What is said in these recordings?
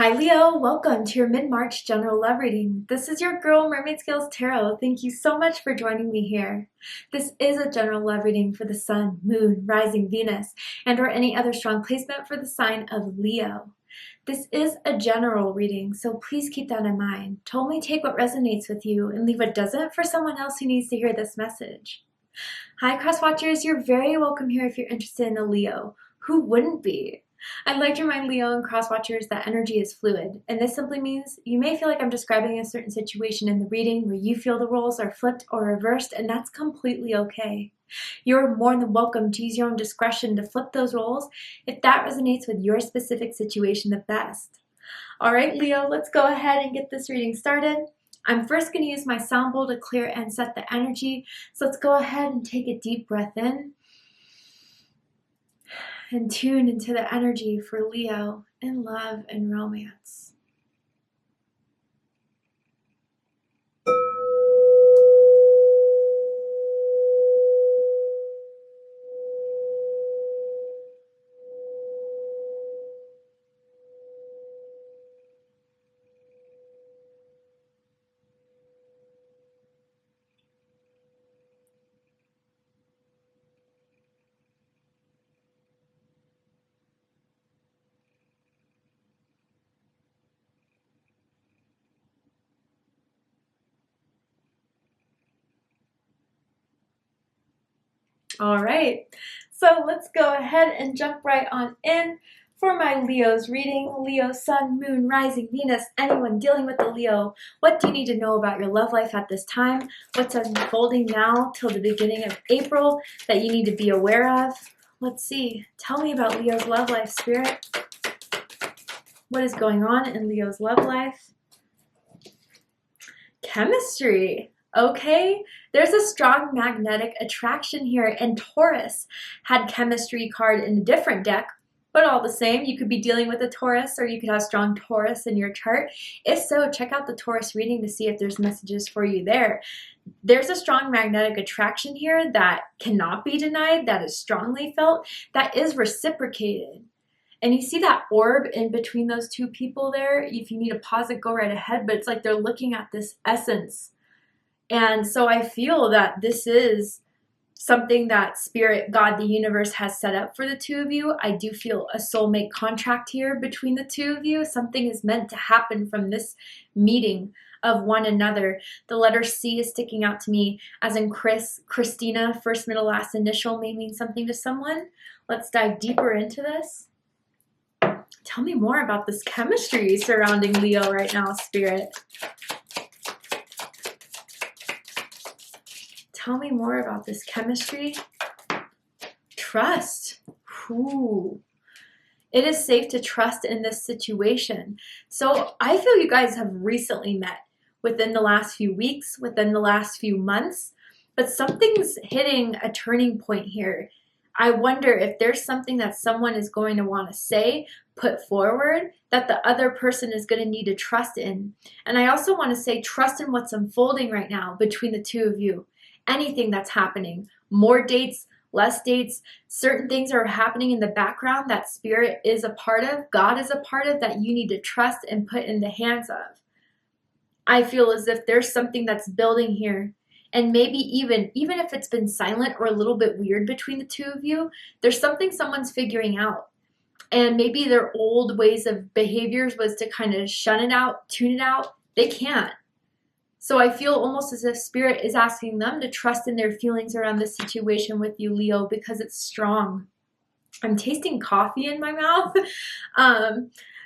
Hi Leo, welcome to your mid-March general love reading. This is your girl Mermaid Scales Tarot. Thank you so much for joining me here. This is a general love reading for the Sun, Moon, Rising, Venus, and or any other strong placement for the sign of Leo. This is a general reading, so please keep that in mind. Only take what resonates with you and leave what doesn't for someone else who needs to hear this message. Hi Cross Watchers, you're very welcome here if you're interested in a Leo. Who wouldn't be? I'd like to remind Leo and cross watchers that energy is fluid, and this simply means you may feel like I'm describing a certain situation in the reading where you feel the roles are flipped or reversed, and that's completely okay. You're more than welcome to use your own discretion to flip those roles if that resonates with your specific situation the best. All right, Leo, let's go ahead and get this reading started. I'm first going to use my sound bowl to clear and set the energy, so let's go ahead and take a deep breath in and tune into the energy for Leo in love and romance. All right, so let's go ahead and jump right on in for my Leo's reading. Leo, Sun, Moon, Rising, Venus, anyone dealing with the Leo. What do you need to know about your love life at this time? What's unfolding now till the beginning of April that you need to be aware of? Let's see. Tell me about Leo's love life, Spirit. What is going on in Leo's love life? Chemistry. Okay, there's a strong magnetic attraction here, and Taurus had chemistry card in a different deck, but all the same, you could be dealing with a Taurus, or you could have strong Taurus in your chart. If so, check out the Taurus reading to see if there's messages for you there. There's a strong magnetic attraction here that cannot be denied, that is strongly felt, that is reciprocated. And you see that orb in between those two people there? If you need to pause it, go right ahead, but it's like they're looking at this essence. And so I feel that this is something that Spirit, God, the universe has set up for the two of you. I do feel a soulmate contract here between the two of you. Something is meant to happen from this meeting of one another. The letter C is sticking out to me, as in Chris, Christina, first, middle, last initial may mean something to someone. Let's dive deeper into this. Tell me more about this chemistry surrounding Leo right now, Spirit. Tell me more about this chemistry. Trust. Ooh. It is safe to trust in this situation. So I feel you guys have recently met within the last few weeks, within the last few months, but something's hitting a turning point here. I wonder if there's something that someone is going to want to say, put forward, that the other person is going to need to trust in. And I also want to say trust in what's unfolding right now between the two of you. Anything that's happening, more dates, less dates, certain things are happening in the background that Spirit is a part of, God is a part of, that you need to trust and put in the hands of. I feel as if there's something that's building here. And maybe even if it's been silent or a little bit weird between the two of you, there's something someone's figuring out. And maybe their old ways of behaviors was to kind of shun it out, tune it out. They can't. So I feel almost as if Spirit is asking them to trust in their feelings around this situation with you, Leo, because it's strong. I'm tasting coffee in my mouth.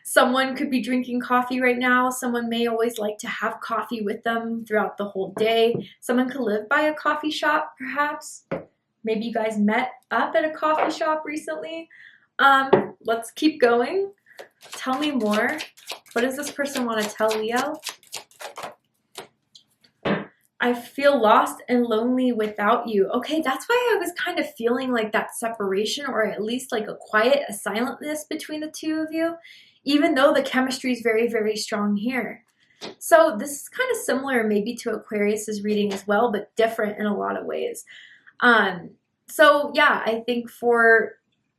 Someone could be drinking coffee right now. Someone may always like to have coffee with them throughout the whole day. Someone could live by a coffee shop, perhaps. Maybe you guys met up at a coffee shop recently. Let's keep going. Tell me more. What does this person want to tell Leo? I feel lost and lonely without you. Okay, that's why I was kind of feeling like that separation, or at least like a quiet, a silentness between the two of you, even though the chemistry is very, very strong here. So this is kind of similar maybe to Aquarius's reading as well, but different in a lot of ways. So yeah, I think for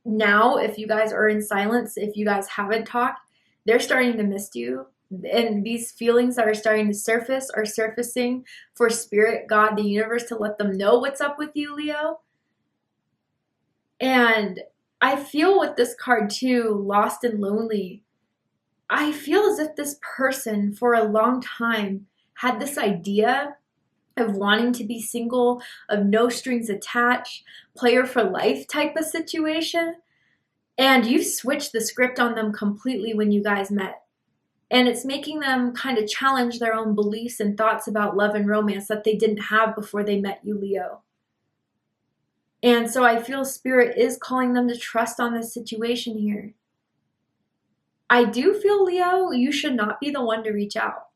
now, if you guys are in silence, if you guys haven't talked, they're starting to miss you. And these feelings that are starting to surface are surfacing for Spirit, God, the universe to let them know what's up with you, Leo. And I feel with this card too, lost and lonely, I feel as if this person for a long time had this idea of wanting to be single, of no strings attached, player for life type of situation. And you switched the script on them completely when you guys met. And it's making them kind of challenge their own beliefs and thoughts about love and romance that they didn't have before they met you, Leo. And so I feel Spirit is calling them to trust on this situation here. I do feel, Leo, you should not be the one to reach out.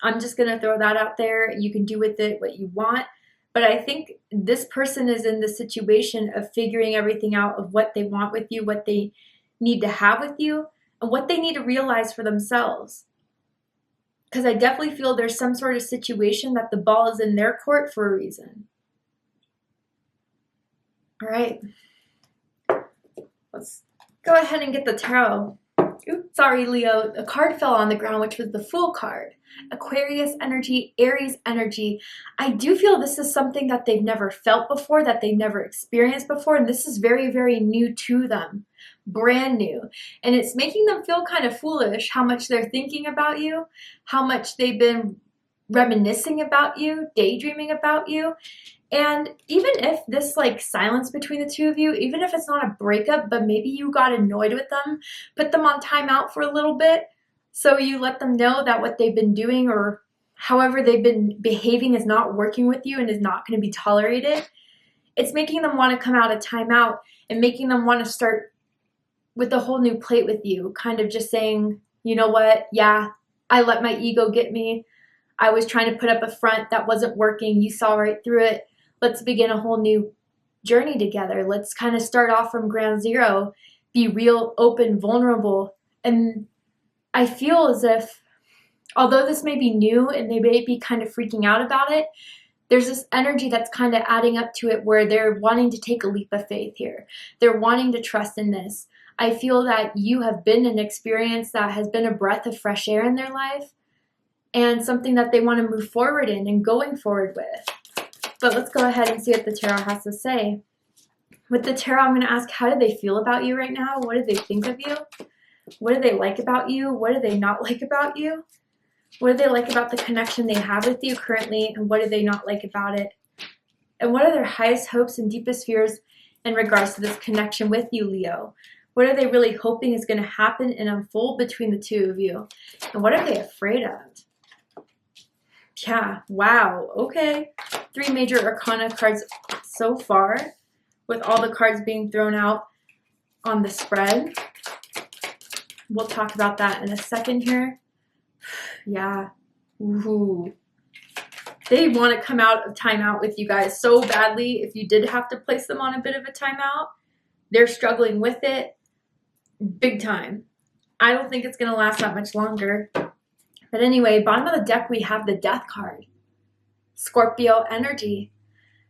I'm just going to throw that out there. You can do with it what you want. But I think this person is in the situation of figuring everything out of what they want with you, what they need to have with you, and what they need to realize for themselves. Because I definitely feel there's some sort of situation that the ball is in their court for a reason. All right. Let's go ahead and get the tarot. Oops, sorry, Leo. A card fell on the ground, which was the Fool card. Aquarius energy, Aries energy. I do feel this is something that they've never felt before, that they've never experienced before, and this is very, very new to them. Brand new. And it's making them feel kind of foolish how much they're thinking about you, how much they've been reminiscing about you, daydreaming about you. And even if this like silence between the two of you, even if it's not a breakup, but maybe you got annoyed with them, put them on timeout for a little bit. So you let them know that what they've been doing or however they've been behaving is not working with you and is not going to be tolerated. It's making them want to come out of timeout and making them want to start with a whole new plate with you. Kind of just saying, you know what? Yeah, I let my ego get me. I was trying to put up a front that wasn't working. You saw right through it. Let's begin a whole new journey together. Let's kind of start off from ground zero, be real, open, vulnerable. And I feel as if, although this may be new and they may be kind of freaking out about it, there's this energy that's kind of adding up to it where they're wanting to take a leap of faith here. They're wanting to trust in this. I feel that you have been an experience that has been a breath of fresh air in their life and something that they want to move forward in and going forward with. But let's go ahead and see what the tarot has to say. With the tarot, I'm going to ask, how do they feel about you right now? What do they think of you? What do they like about you? What do they not like about you? What do they like about the connection they have with you currently? And what do they not like about it? And what are their highest hopes and deepest fears in regards to this connection with you, Leo? What are they really hoping is going to happen and unfold between the two of you? And what are they afraid of? Yeah, wow, okay. 3 major arcana cards so far, with all the cards being thrown out on the spread. We'll talk about that in a second here. Yeah, ooh. They want to come out of timeout with you guys so badly. If you did have to place them on a bit of a timeout, they're struggling with it big time. I don't think it's going to last that much longer. But anyway, bottom of the deck, we have the Death card. Scorpio energy.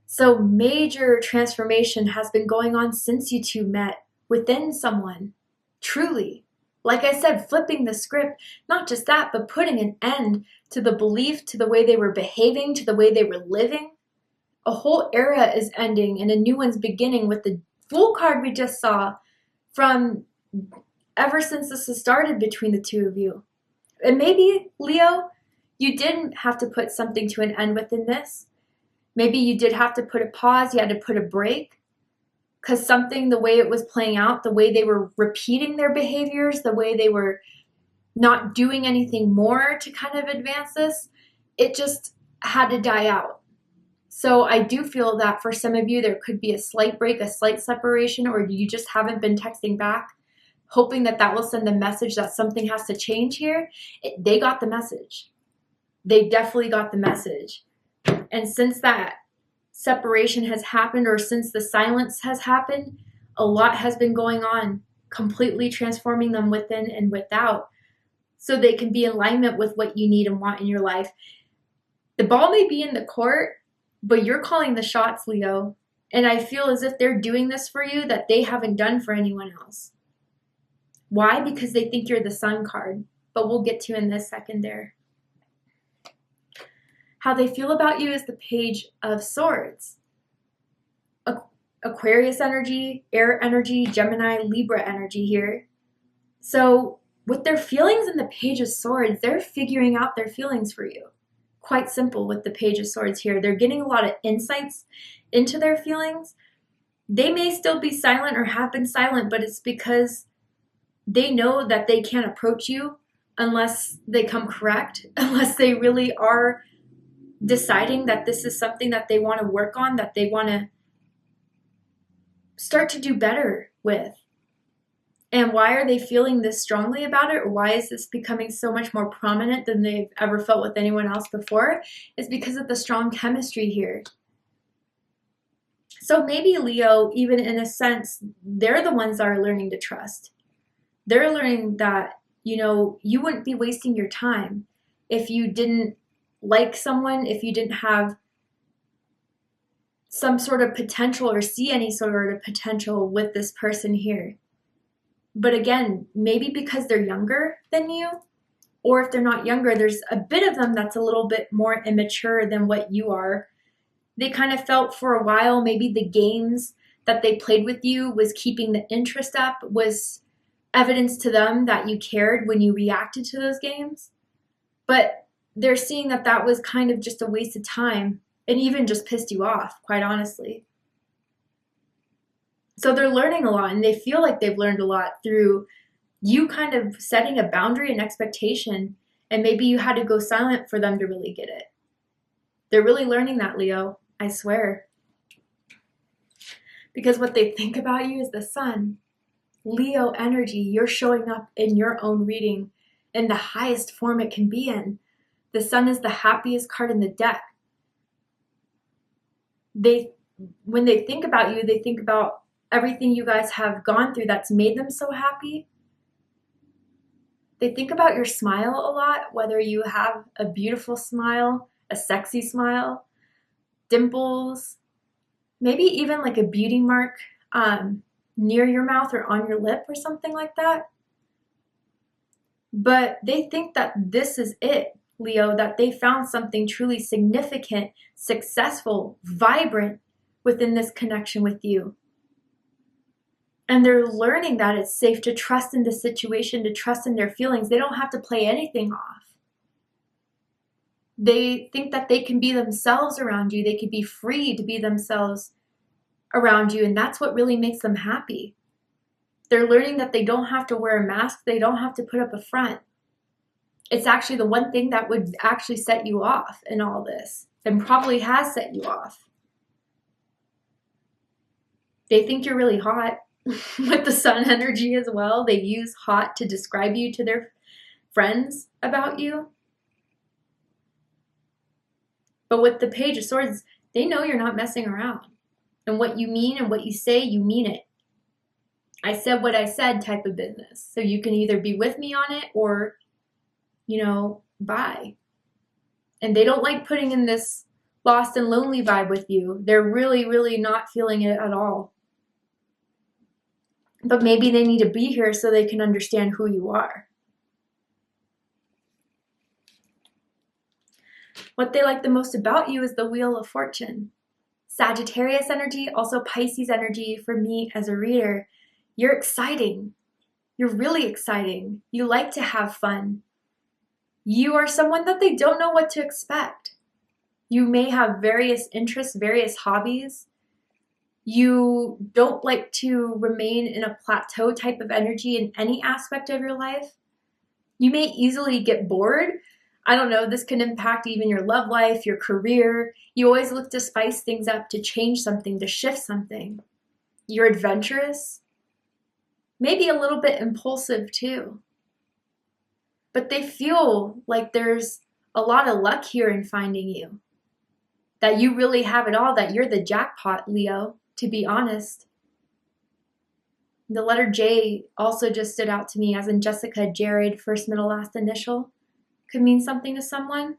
So major transformation has been going on since you two met within someone. Truly. Like I said, flipping the script, not just that, but putting an end to the belief, to the way they were behaving, to the way they were living. A whole era is ending and a new one's beginning with the Fool card we just saw from ever since this has started between the two of you. And maybe, Leo, you didn't have to put something to an end within this. Maybe you did have to put a pause, you had to put a break. Because something, the way it was playing out, the way they were repeating their behaviors, the way they were not doing anything more to kind of advance this, it just had to die out. So I do feel that for some of you, there could be a slight break, a slight separation, or you just haven't been texting back, hoping that that will send the message that something has to change here. They got the message. They definitely got the message. And since that separation has happened, or since the silence has happened, a lot has been going on, completely transforming them within and without, so they can be in alignment with what you need and want in your life. The ball may be in the court, but you're calling the shots, Leo. And I feel as if they're doing this for you that they haven't done for anyone else. Why? Because they think you're the Sun card, but we'll get to in this second there. How they feel about you is the Page of Swords. Aquarius energy, air energy, Gemini, Libra energy here. So with their feelings in the Page of Swords, they're figuring out their feelings for you. Quite simple with the Page of Swords here. They're getting a lot of insights into their feelings. They may still be silent or have been silent, but it's because they know that they can't approach you unless they come correct, unless they really are deciding that this is something that they want to work on, that they want to start to do better with. And why are they feeling this strongly about it, or why is this becoming so much more prominent than they've ever felt with anyone else before? Is because of the strong chemistry here. So maybe Leo, even in a sense, they're the ones that are learning to trust. They're learning that, you wouldn't be wasting your time if you didn't like someone, if you didn't have some sort of potential or see any sort of potential with this person here. But again, maybe because they're younger than you, or if they're not younger, there's a bit of them that's a little bit more immature than what you are. They kind of felt for a while, maybe the games that they played with you was keeping the interest up, was evidence to them that you cared when you reacted to those games. But they're seeing that that was kind of just a waste of time and even just pissed you off, quite honestly. So they're learning a lot, and they feel like they've learned a lot through you kind of setting a boundary and expectation, and maybe you had to go silent for them to really get it. They're really learning that, Leo, I swear. Because what they think about you is the Sun. Leo energy, you're showing up in your own reading in the highest form it can be in. The Sun is the happiest card in the deck. When they think about you, they think about everything you guys have gone through that's made them so happy. They think about your smile a lot, whether you have a beautiful smile, a sexy smile, dimples, maybe even like a beauty mark near your mouth or on your lip or something like that. But they think that this is it, Leo, that they found something truly significant, successful, vibrant within this connection with you. And they're learning that it's safe to trust in the situation, to trust in their feelings. They don't have to play anything off. They think that they can be themselves around you. They can be free to be themselves around you. And that's what really makes them happy. They're learning that they don't have to wear a mask. They don't have to put up a front. It's actually the one thing that would actually set you off in all this, and probably has set you off. They think you're really hot with the Sun energy as well. They use hot to describe you to their friends about you. But with the Page of Swords, they know you're not messing around. And what you mean and what you say, you mean it. I said what I said type of business. So you can either be with me on it or, bye. And they don't like putting in this lost and lonely vibe with you. They're really, really not feeling it at all. But maybe they need to be here so they can understand who you are. What they like the most about you is the Wheel of Fortune. Sagittarius energy, also Pisces energy for me as a reader. You're exciting. You're really exciting. You like to have fun. You are someone that they don't know what to expect. You may have various interests, various hobbies. You don't like to remain in a plateau type of energy in any aspect of your life. You may easily get bored. I don't know, this can impact even your love life, your career. You always look to spice things up, to change something, to shift something. You're adventurous. Maybe a little bit impulsive too. But they feel like there's a lot of luck here in finding you. That you really have it all, that you're the jackpot, Leo, to be honest. The letter J also just stood out to me, as in Jessica, Jared, first, middle, last initial. Could mean something to someone.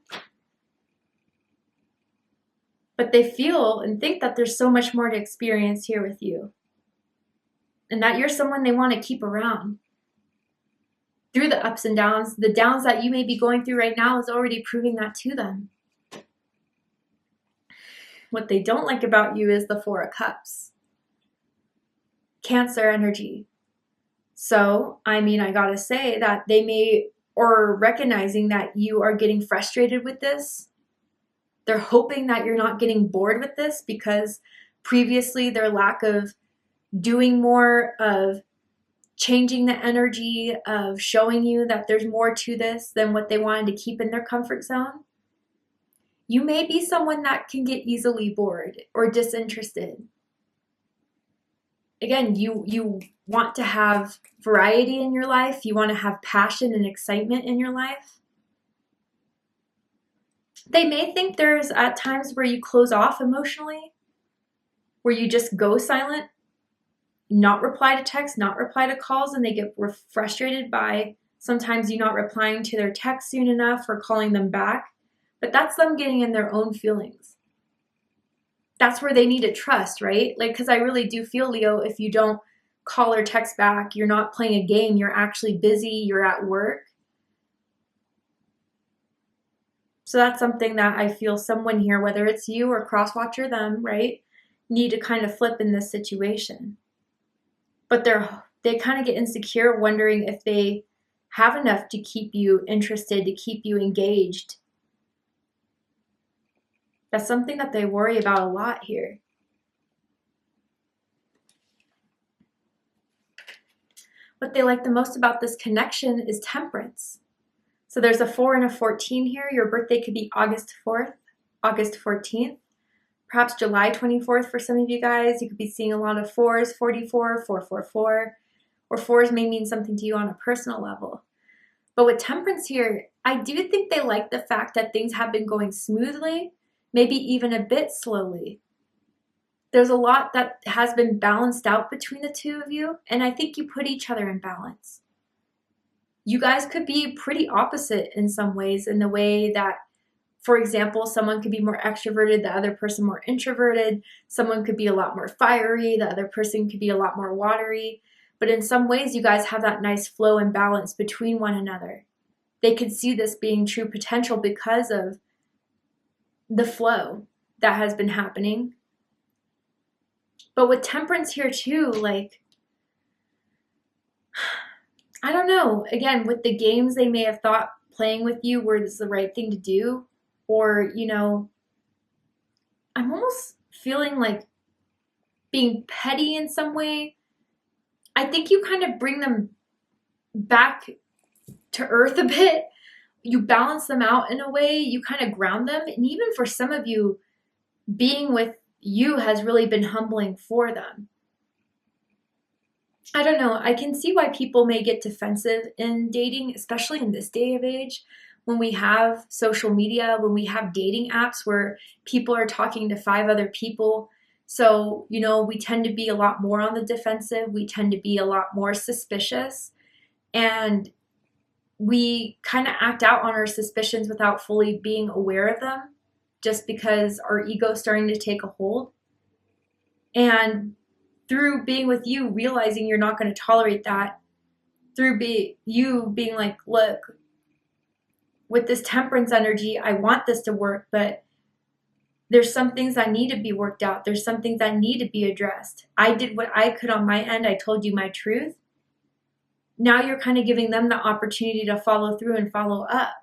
But they feel and think that there's so much more to experience here with you. And that you're someone they want to keep around. through the ups and downs. The downs that you may be going through right now is already proving that to them. What they don't like about you is the Four of Cups. Cancer energy. So, I mean, I gotta say that they may, or recognizing that you are getting frustrated with this. They're hoping that you're not getting bored with this because previously their lack of doing more, of changing the energy, of showing you that there's more to this than what they wanted to keep in their comfort zone. You may be someone that can get easily bored or disinterested. Again, you want to have variety in your life. You want to have passion and excitement in your life. They may think there's at times where you close off emotionally, where you just go silent, not reply to texts, not reply to calls, and they get frustrated by sometimes you not replying to their text soon enough or calling them back. But that's them getting in their own feelings. That's where they need to trust, right? Like, because I really do feel, Leo, if you don't call or text back, you're not playing a game, you're actually busy, you're at work. So that's something that I feel someone here, whether it's you or crosswatch or them, right, need to kind of flip in this situation. But they kind of get insecure, wondering if they have enough to keep you interested, to keep you engaged. That's something that they worry about a lot here. What they like the most about this connection is temperance. So there's a 4 and a 14 here. Your birthday could be August 4th, August 14th, perhaps July 24th for some of you guys. You could be seeing a lot of 4s, 44, 444, or 4s may mean something to you on a personal level. But with temperance here, I do think they like the fact that things have been going smoothly, maybe even a bit slowly. There's a lot that has been balanced out between the two of you, and I think you put each other in balance. You guys could be pretty opposite in some ways, in the way that, for example, someone could be more extroverted, the other person more introverted. Someone could be a lot more fiery, the other person could be a lot more watery. But in some ways, you guys have that nice flow and balance between one another. They could see this being true potential because of the flow that has been happening. But with temperance here too, like, I don't know. Again, with the games they may have thought playing with you was the right thing to do, or, you know, I'm almost feeling like being petty in some way. I think you kind of bring them back to earth a bit. You balance them out in a way. You kind of ground them. And even for some of you, being with you has really been humbling for them. I don't know. I can see why people may get defensive in dating, especially in this day of age, when we have social media, when we have dating apps where people are talking to 5 other people. So, you know, we tend to be a lot more on the defensive. We tend to be a lot more suspicious. And we kind of act out on our suspicions without fully being aware of them, just because our ego is starting to take a hold. And through being with you, realizing you're not going to tolerate that, through you being like, look, with this temperance energy, I want this to work, but there's some things that need to be worked out. There's some things that need to be addressed. I did what I could on my end. I told you my truth. Now you're kind of giving them the opportunity to follow through and follow up.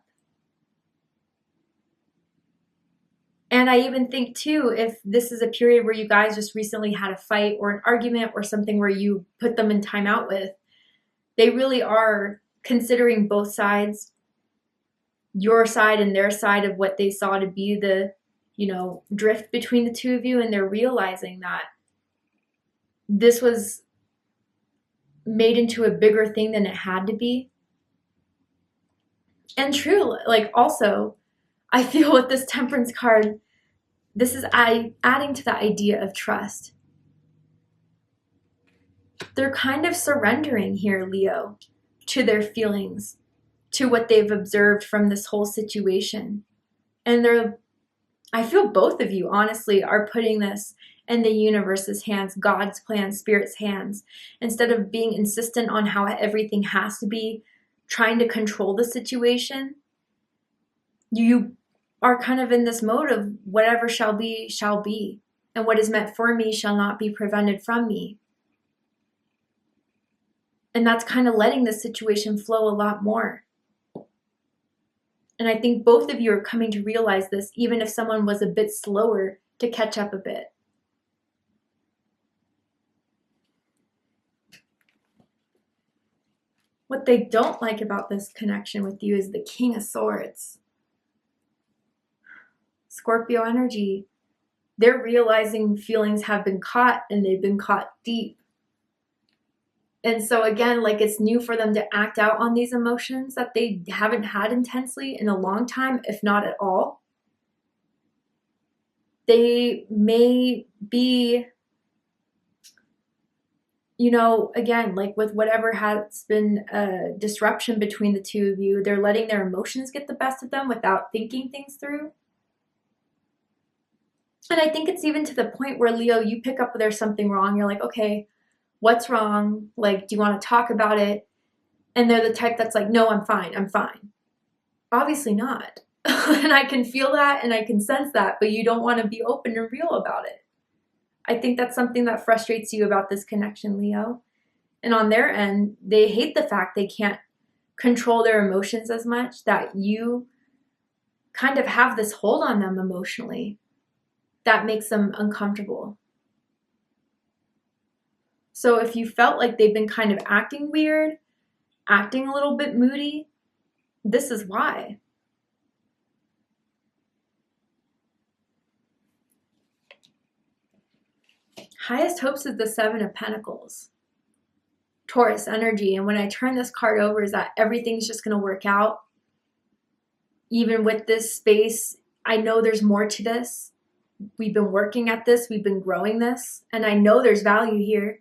And I even think too, if this is a period where you guys just recently had a fight or an argument or something where you put them in timeout with, they really are considering both sides, your side and their side of what they saw to be the, you know, drift between the two of you. And they're realizing that this was made into a bigger thing than it had to be. And true, like also, I feel with this temperance card, this is adding to the idea of trust. They're kind of surrendering here, Leo, to their feelings, to what they've observed from this whole situation. And I feel both of you, honestly, are putting this in the universe's hands, God's plan, Spirit's hands. Instead of being insistent on how everything has to be, trying to control the situation. You are kind of in this mode of whatever shall be, shall be. And what is meant for me shall not be prevented from me. And that's kind of letting the situation flow a lot more. And I think both of you are coming to realize this, even if someone was a bit slower to catch up a bit. What they don't like about this connection with you is the King of Swords. Scorpio energy. They're realizing feelings have been caught, and they've been caught deep. And so again, like, it's new for them to act out on these emotions that they haven't had intensely in a long time, if not at all. They may be, you know, again, like with whatever has been a disruption between the two of you, they're letting their emotions get the best of them without thinking things through. And I think it's even to the point where, Leo, you pick up there's something wrong. You're like, okay, what's wrong? Like, do you want to talk about it? And they're the type that's like, no, I'm fine. I'm fine. Obviously not. And I can feel that and I can sense that, but you don't want to be open and real about it. I think that's something that frustrates you about this connection, Leo. And on their end, they hate the fact they can't control their emotions as much, that you kind of have this hold on them emotionally that makes them uncomfortable. So if you felt like they've been kind of acting weird, acting a little bit moody, this is why. Highest hopes is the Seven of Pentacles. Taurus energy. And when I turn this card over, is that everything's just going to work out. Even with this space, I know there's more to this. We've been working at this. We've been growing this. And I know there's value here.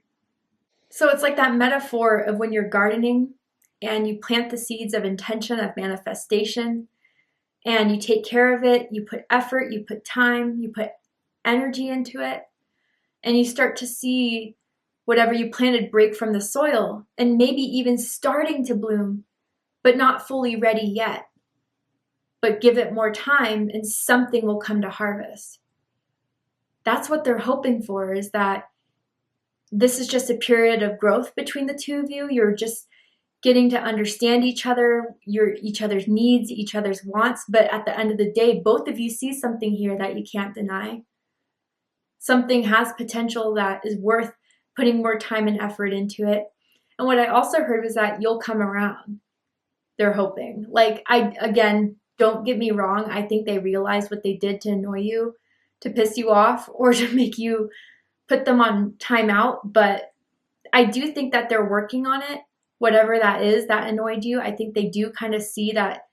So it's like that metaphor of when you're gardening and you plant the seeds of intention, of manifestation, and you take care of it. You put effort, you put time, you put energy into it. And you start to see whatever you planted break from the soil and maybe even starting to bloom, but not fully ready yet. But give it more time and something will come to harvest. That's what they're hoping for, is that this is just a period of growth between the two of you. You're just getting to understand each other, each other's needs, each other's wants. But at the end of the day, both of you see something here that you can't deny. Something has potential that is worth putting more time and effort into it. And what I also heard was that you'll come around. They're hoping. Like, again, don't get me wrong. I think they realized what they did to annoy you, to piss you off, or to make you put them on timeout. But I do think that they're working on it. Whatever that is that annoyed you, I think they do kind of see that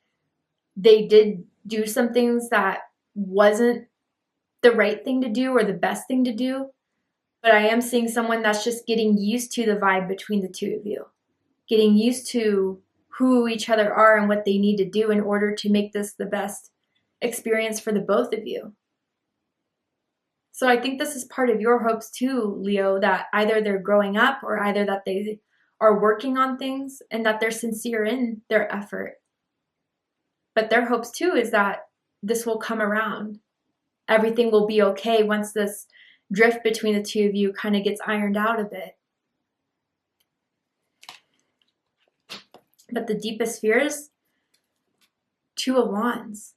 they did do some things that wasn't the right thing to do or the best thing to do. But I am seeing someone that's just getting used to the vibe between the two of you, getting used to who each other are and what they need to do in order to make this the best experience for the both of you. So I think this is part of your hopes too, Leo, that either they're growing up or either that they are working on things and that they're sincere in their effort. But their hopes too is that this will come around. Everything will be okay once this drift between the two of you kind of gets ironed out a bit. But the deepest fears, Two of Wands,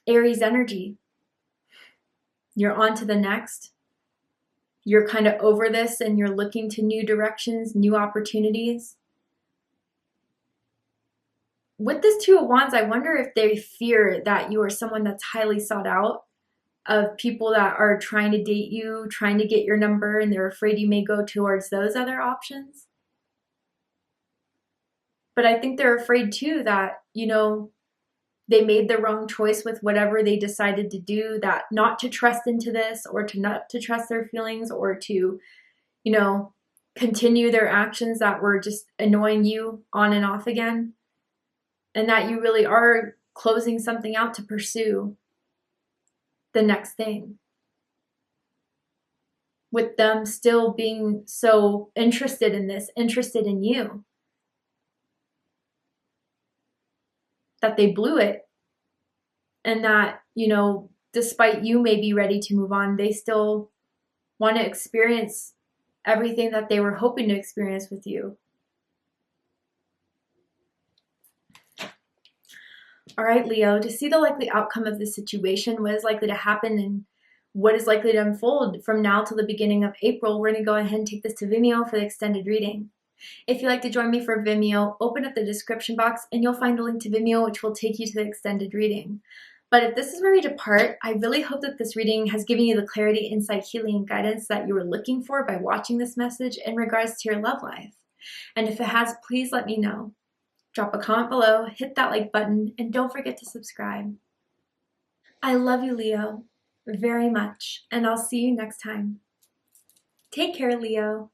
Aries energy. You're on to the next. You're kind of over this and you're looking to new directions, new opportunities. With this Two of Wands, I wonder if they fear that you are someone that's highly sought out, of people that are trying to date you, trying to get your number, and they're afraid you may go towards those other options. But I think they're afraid too that, you know, they made the wrong choice with whatever they decided to do, that not to trust into this or to not to trust their feelings or to, you know, continue their actions that were just annoying you on and off again. And that you really are closing something out to pursue the next thing. With them still being so interested in this, interested in you. that they blew it, and that, you know, despite you may be ready to move on, they still want to experience everything that they were hoping to experience with you. All right, Leo, to see the likely outcome of this situation, what is likely to happen and what is likely to unfold from now till the beginning of April, we're going to go ahead and take this to Vimeo for the extended reading. If you'd like to join me for Vimeo, open up the description box and you'll find a link to Vimeo, which will take you to the extended reading. But if this is where we depart, I really hope that this reading has given you the clarity, insight, healing, and guidance that you were looking for by watching this message in regards to your love life. And if it has, please let me know. Drop a comment below, hit that like button, and don't forget to subscribe. I love you, Leo, very much, and I'll see you next time. Take care, Leo.